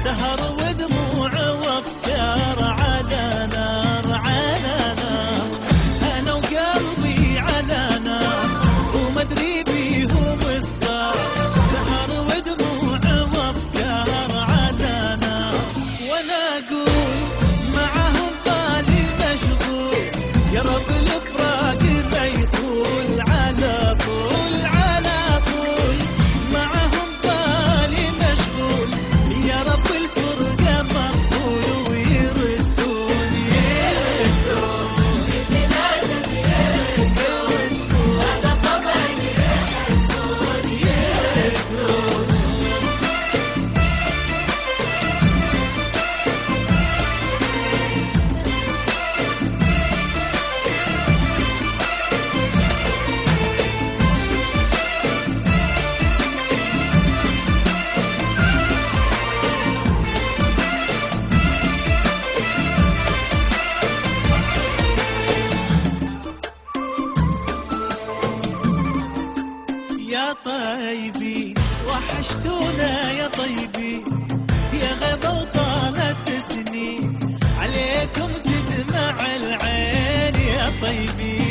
سهر ودموع وافكار على نار على نار، انا وقلبي على نار ومدري بيهم الصار. سهر ودموع وافكار على نار، وانا اقول معهم بالي مشغول، يا رب الفراق ما يطول على طول على طول. معهم بالي مشغول، يا رب الفرقة مقبول ويردون يردون. انت لازم يردون، هذا طبعا يردون يردون. يا طيبين وحشتونا يا طيبين، يا غيبة وطالت سنين عليكم تدمع العين يا طيبين.